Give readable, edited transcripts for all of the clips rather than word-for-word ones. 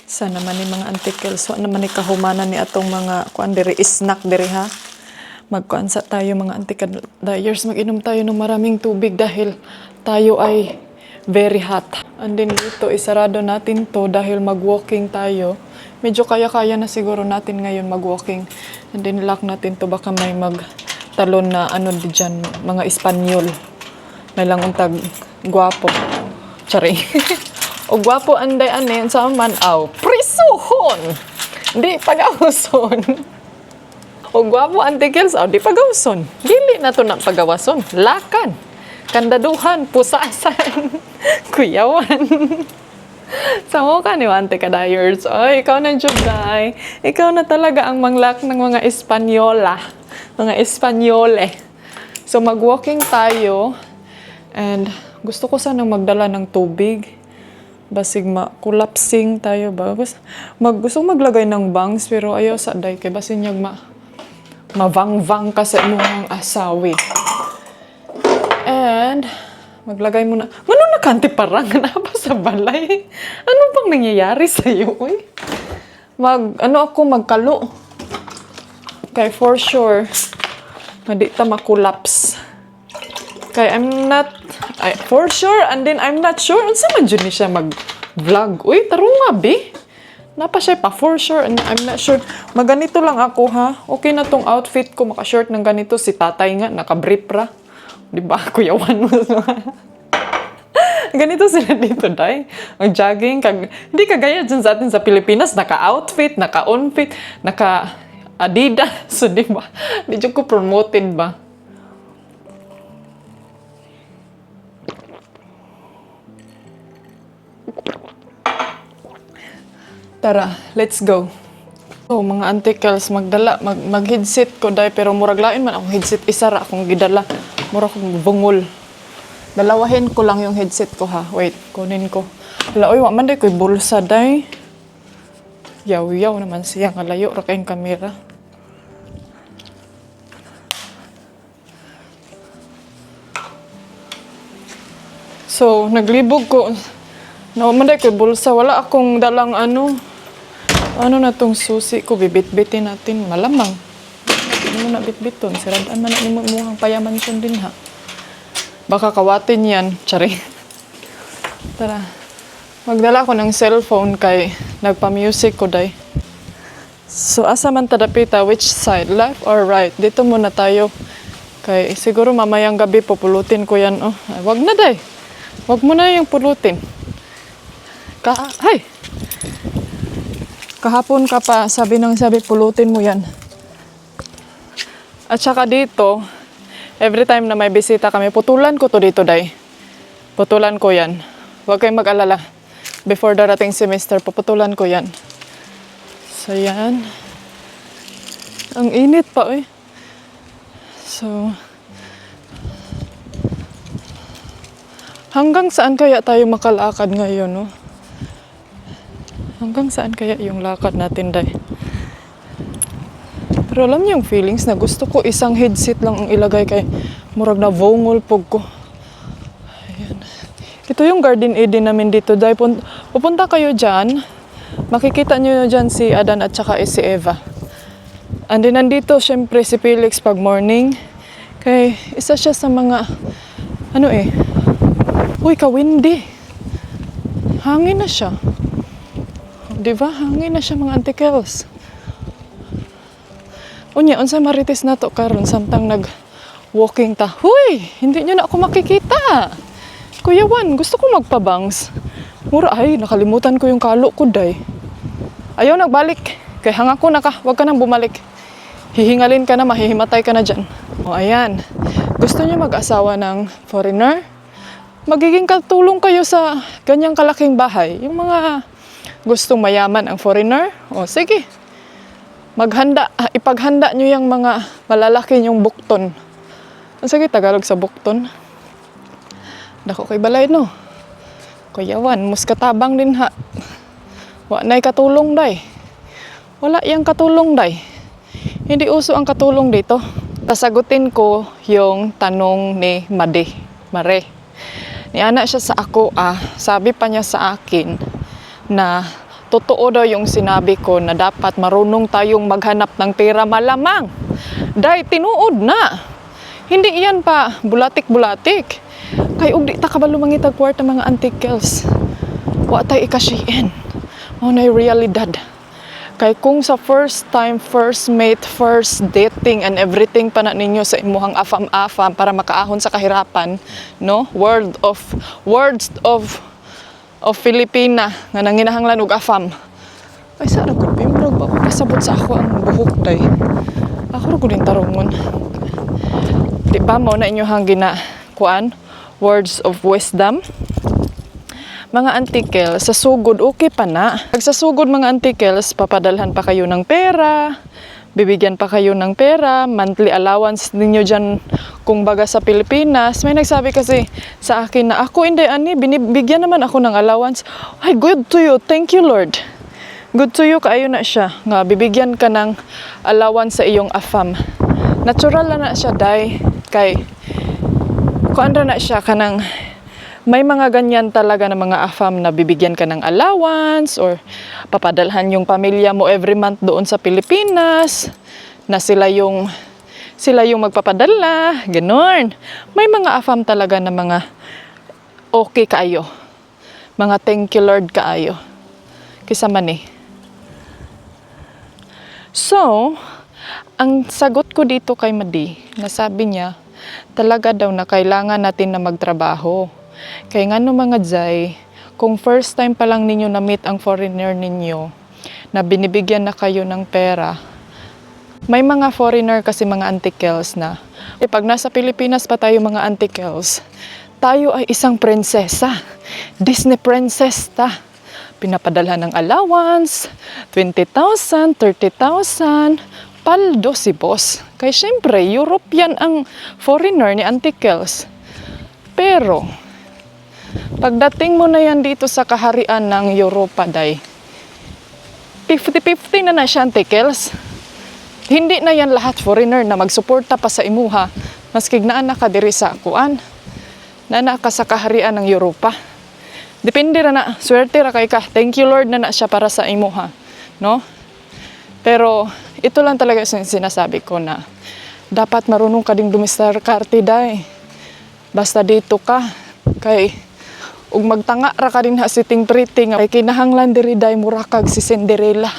Sa naman ni mga antikels, wa naman ni kahumanan ni atong mga kuan diri snack diri ha. Magkuansa tayo mga antikadayers, mag-inom tayo ng maraming tubig dahil tayo ay very hot. And then dito, isarado natin to dahil mag-walking tayo. Medyo kaya-kaya na siguro natin ngayon mag-walking. And then lock natin to, baka may magtalon na ano di dyan, mga Espanyol. May lang untag guwapo. Tsari. O guwapo anday ane, sa man aw, prisuhon! Di pag-awson. O gwapo antikels, o di pagawson. Dili na to na pagawason. Lakan, kandaduhan, pusasan, kuyawan. Samo ka ni antikadayers. O, ikaw na Juday. Ikaw na talaga ang manglak ng mga Espanyola. Mga Espanyole. So, mag-walking tayo. And gusto ko sanang magdala ng tubig. Basig ma-collapsing tayo ba? Gusto maglagay ng bangs, pero ayaw sa day. Kaya basin niyag mavang-vang ka sa imong asawi. And, maglagay mo na. Ano na kanti parang na ba sa balay? Ano bang nangyayari sa'yo, uy? Magkalo. Kaya for sure, hindi ta makulaps. Kaya for sure, and then I'm not sure. Unsa man dyan siya mag-vlog? Uy, tarong nga, be. Napa siya pa, for sure, and I'm not sure. Maganito lang ako, ha? Okay na tong outfit ko, maka-short ng ganito. Si tatay nga, naka-brief ra. Diba, kuyawan mo. Ganito sila dito, day. Ang jogging, hindi kagaya dyan sa atin sa Pilipinas, naka-outfit, naka-on-fit, naka-Adidas. So, diba, di dyan ko promoted ba? Tara, let's go. So, mga antikels, mag-headset ko dahil, pero murag lain man akong headset, isa ra akong gidala. Murag akong bungol. Dalawahin ko lang yung headset ko ha. Wait, kunin ko. Hala, oy, waman day ko'y bulsa day. Yaw-yaw naman siya, ngalayo ra kayong kamera. So, naglibog ko. Naman day ko'y bulsa. Wala akong dalang ano na tong susi ko, bibit-bitin natin. Malamang. Ano na bit-biton? Siradaan man na mukhang payaman siya din ha. Baka kawatin yan. Tsari. Tara. Magdala ko ng cellphone kay nagpa-music ko day. So, asa man tadapita? Which side? Left or right? Dito muna tayo. Kay siguro mamayang gabi pupulutin ko yan. Oh, ay, wag na day. Wag mo na yung pulutin. Hay! Kahapon ka pa, sabi pulutin mo yan. At saka dito, every time na may bisita kami, putulan ko to dito, day. Putulan ko yan. Huwag kayong mag-alala. Before darating semester, puputulan ko yan. So, yan. Ang init pa, eh. So, hanggang saan kaya tayo makalakad ngayon, no? Hanggang saan kaya yung lakad natin, day? Pero alam niyo yung feelings na gusto ko isang headset lang ang ilagay kay murag na vongol pog ko. Ayan. Ito yung Garden Eden namin dito, day. Pupunta kayo dyan. Makikita niyo dyan si Adan at saka si Eva. And then nandito, syempre, si Felix pag morning. Kay isa siya sa mga, uy, ka-windy. Hangin na siya. Diba? Hangin na siya mga antikels. Unya, unsa marites na to karon samtang nag-walking ta. Huy! Hindi nyo na ako makikita. Kuya Juan, gusto ko magpabangs. Mura, ay, nakalimutan ko yung kalo ko, day. Ayaw, nagbalik. Kay hanga ko na ka. Huwag ka nang bumalik. Hihingalin ka na, mahihimatay ka na dyan. O, ayan. Gusto nyo mag-asawa ng foreigner? Magiging katulong kayo sa ganyang kalaking bahay. Yung mga gustong mayaman ang foreigner? O, sige. Ipaghanda nyo yung mga malalaki yung bukton. Sige, Tagalog sa bukton. Dako kay balay, no? Kuyawan, muskatabang din ha. Wa na'y katulong, day. Wala yang katulong, day. Hindi uso ang katulong dito. Sasagutin ko yung tanong ni Mare. Niana siya sa ako, sabi pa niya sa akin na totoo daw yung sinabi ko na dapat marunong tayong maghanap ng pera malamang. Dahil tinuod na. Hindi iyan pa bulatik-bulatik. Kay ug di ta kabalo mangitag kwarta mga antikels. Wa tay ikasiin. Mao nay realidad. Kay kung sa first time, first mate, first dating and everything pa na ninyo sa imuhang afam-afam para makaahon sa kahirapan, no? Words of Filipina nga nanginahanglan og afam. Ay sa ra gud bimrog ba ko kasabot sa ako ang buhok day. Ako ra gud tarungon. Di ba mo na inyohang kuan? Words of wisdom. Mga antikels, sa sugod okay pa na. Pag sa sugod mga antikels, papadalhan pa kayo ng pera, bibigyan pa kayo ng pera, monthly allowance ninyo dyan kung baga sa Pilipinas. May nagsabi kasi sa akin na ako hindi ani, binibigyan naman ako ng allowance. Ay, good to you. Thank you, Lord. Good to you, kaayo na siya. Nga, bibigyan ka ng allowance sa iyong afam. Natural na siya, day. Kay, kuandra na siya kanang may mga ganyan talaga na mga afam na bibigyan ka ng allowance or papadalhan yung pamilya mo every month doon sa Pilipinas na sila yung magpapadala, ganoon. May mga afam talaga na mga okay kaayo. Mga thank you Lord kaayo. Kisa man eh. So, ang sagot ko dito kay Madi, nasabi niya, talaga daw na kailangan natin na magtrabaho. Kaya nga no mga Jay, kung first time pa lang ninyo na-meet ang foreigner ninyo, na binibigyan na kayo ng pera, may mga foreigner kasi mga antikels na, pag nasa Pilipinas pa tayo mga antikels, tayo ay isang prinsesa, Disney princess ta. Pinapadalhan ng allowance, 20,000, 30,000, paldo si boss. Kaya syempre, European ang foreigner ni antikels. Pero, pagdating mo na yan dito sa kaharian ng Europa, day, 50-50 na siya, antikels. Hindi na yan lahat foreigner na magsuporta pa sa imuha. Maskig naan ka diri sa kuan. Nana ka sa kaharian ng Europa. Depende na, swerte ra kay ka. Thank you Lord na siya para sa imuha. No? Pero, ito lang talaga yung sinasabi ko na dapat marunong ka ding dumiskarte, day. Basta dito ka. Kay, ug magtanga ra ka din ha siting pretty nga kay kinahanglan diri day murakag si Cinderella.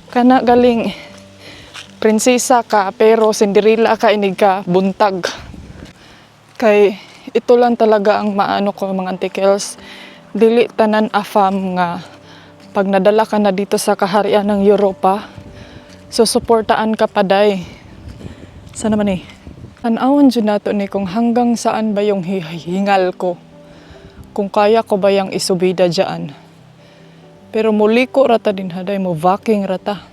Kana galing prinsesa ka pero Cinderella ka inig ka buntag. Kay ito lang talaga ang maano ko mga antikels. Dili tanan afam nga pag nadala ka na dito sa kaharian ng Europa, susuportaan ka pa day. Sana man eh. Tanawon dyan nato ni kung hanggang saan ba yung hingal ko. Kung kaya ko ba yung isubida dyan. Pero muli ko rata din haday mo, vaking rata.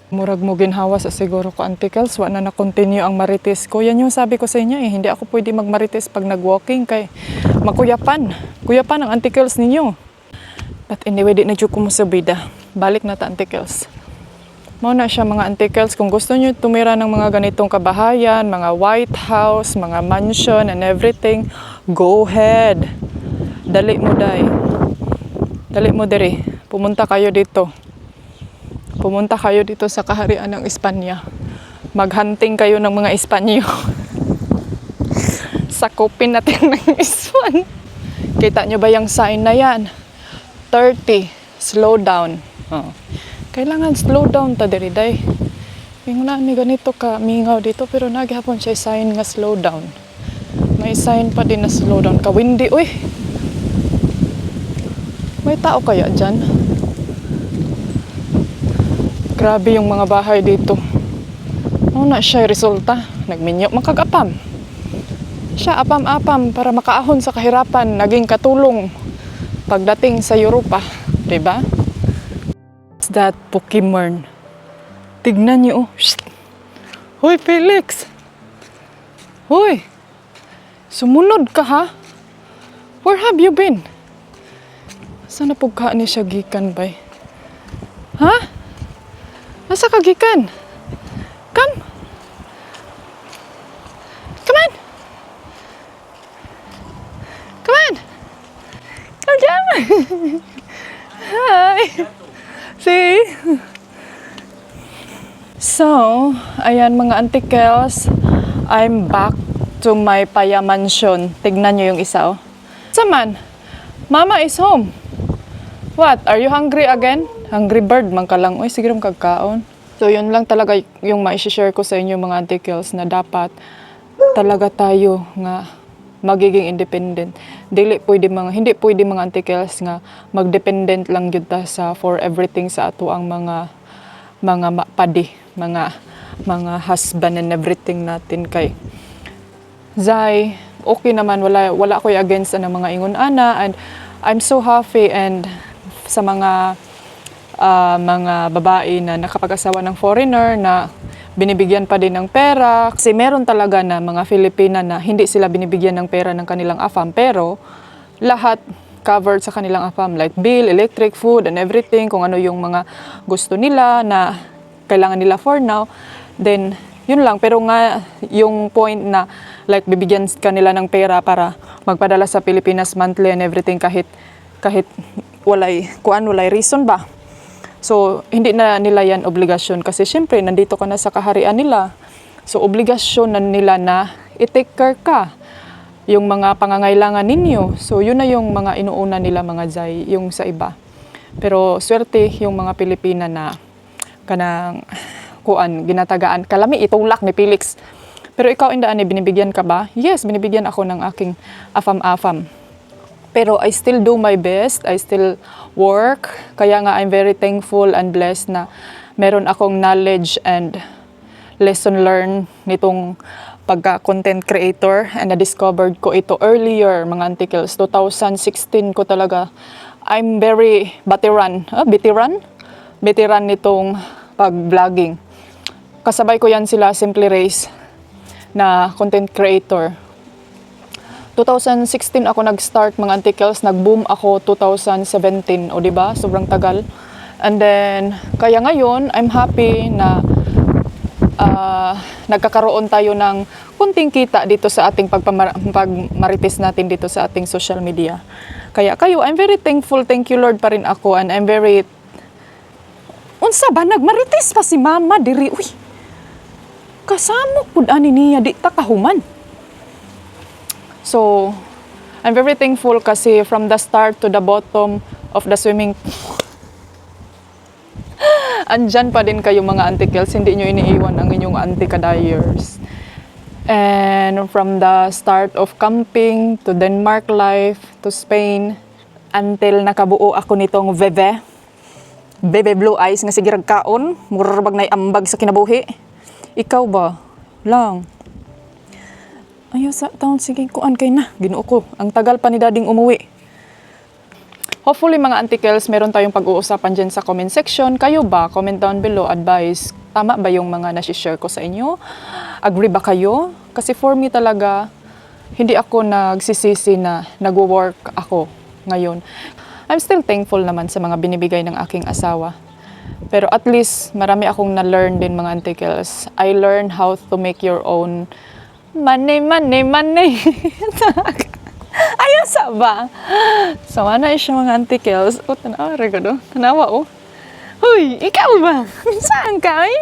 Murag mo ginhawa sa siguro ko antikels, wa na continue ang marites ko. Yan yung sabi ko sa inyo eh, hindi ako pwede magmarites pag nag-walking kay makuyapan. Kuyapan ang antikels ninyo. But anyway, di na dyan ko mo subida. Balik na ta antikels. Mao na siya mga antikels. Kung gusto nyo tumira ng mga ganitong kabahayan, mga White House, mga mansion and everything, go ahead. Dali mo day. Dali mo diri. Pumunta kayo dito. Pumunta kayo dito sa kaharian ng Espanya. Maghunting kayo ng mga Espanyo. Sakupin natin ng Ispan. Kita nyo ba yung sign na yan? 30. Slow down. Oh. Kailangan slow down ta diri day. Yung nami ganito ka mingaw dito pero naghapon siya sign nga slow down. May sign pa din na slow down ka. Windy, uy. May tao kaya dyan? Grabe yung mga bahay dito. Ano na siya resulta? Nagminyo, makagapam. Siya apam-apam para makaahon sa kahirapan, naging katulong pagdating sa Europa. Diba? That Pokemon. Tignan niyo, oh. Shh. Hoy, Felix. Hoy. Sumunod ka, ha? Where have you been? Saan na pugkaan ni siya gikan, bay? Ha? Nasa ka gikan? Come. Come on. Come on. Come down. Hi. Hi! See? So, ayan mga antikels, I'm back to my Paya Mansion. Tignan nyo yung isa, oh. Saman, Mama is home. What? Are you hungry again? Hungry bird man ka lang. Uy, sige rin kagkaon. So, yun lang talaga yung ma-share ko sa inyo mga antikels na dapat talaga tayo nga magiging independent. Hindi pwede mga antikels nga magdependent lang yun ta sa for everything sa ato ang mga padi, mga husband and everything natin kay Zay, okay naman, wala ko against ng mga ingon ana, and I'm so happy and sa mga babae na nakapag-asawa ng foreigner na binibigyan pa din ng pera. Kasi meron talaga na mga Filipina na hindi sila binibigyan ng pera ng kanilang AFAM, pero lahat covered sa kanilang AFAM, like bill, electric, food, and everything, kung ano yung mga gusto nila na kailangan nila for now, then yun lang. Pero nga yung point na like bibigyan ka nila ng pera para magpadala sa Pilipinas monthly and everything kahit walay reason ba. So, hindi na nila yan obligasyon kasi syempre, nandito ka na sa kaharian nila. So, obligasyon na nila na i-take care ka yung mga pangangailangan ninyo. So, yun na yung mga inuuna nila mga Zay, yung sa iba. Pero, swerte yung mga Pilipina na kanang ginatagaan. Kalami, itulak ni Felix. Pero ikaw, indaan, binibigyan ka ba? Yes, binibigyan ako ng aking afam-afam. Pero I still do my best. I still work. Kaya nga I'm very thankful and blessed na meron akong knowledge and lesson learned nitong pagka-content creator. And na-discovered ko ito earlier, mga antikels. 2016 ko talaga. I'm very veteran nitong pag-vlogging. Kasabay ko yan sila, Simply Race, na content creator. 2016 ako nag-start mga antikels, nag-boom ako 2017, o diba? Sobrang tagal. And then, kaya ngayon, I'm happy na nagkakaroon tayo ng kunting kita dito sa ating pagmarites natin dito sa ating social media. Kaya kayo, I'm very thankful, thank you Lord pa rin ako, and I'm very, unsa ba, nagmarites pa si Mama diri, uy, kasamo pud ani niya, di ta kahuman. So, I'm very thankful kasi from the start to the bottom of the swimming pool, andyan pa din kayo mga antikels, hindi nyo iniiwan ang inyong antikadayers. And from the start of camping to Denmark life to Spain, until nakabuo ako nitong Bebe Blue Eyes nga sige ragkaon, murabag na ambag sa kinabuhi. Ikaw ba? Lang. Ayaw sa taon, sige, kuan kay na. Ginoo ko, ang tagal pa ni dading umuwi. Hopefully mga antikels, meron tayong pag-uusapan dyan sa comment section. Kayo ba? Comment down below, advice. Tama ba yung mga nasi-share ko sa inyo? Agree ba kayo? Kasi for me talaga, hindi ako nagsisisi na nag-work ako ngayon. I'm still thankful naman sa mga binibigay ng aking asawa. Pero at least, marami akong na-learn din mga antikels. I learned how to make your own money. Ayaw sa ba? Sama na siya mga antikels. O, tanawa rin ko do. Tanawa, oh. Huy, ikaw ba? Saan ka, eh?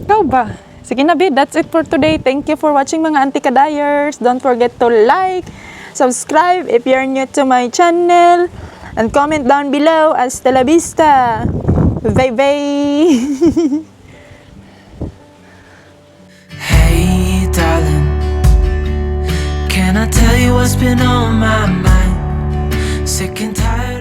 Ikaw ba? Sige na, babe. That's it for today. Thank you for watching mga Antikadayers. Don't forget to like, subscribe if you're new to my channel, and comment down below. Hasta la vista. Bye-bye. Hey, darling, can I tell you what's been on my mind? Sick and tired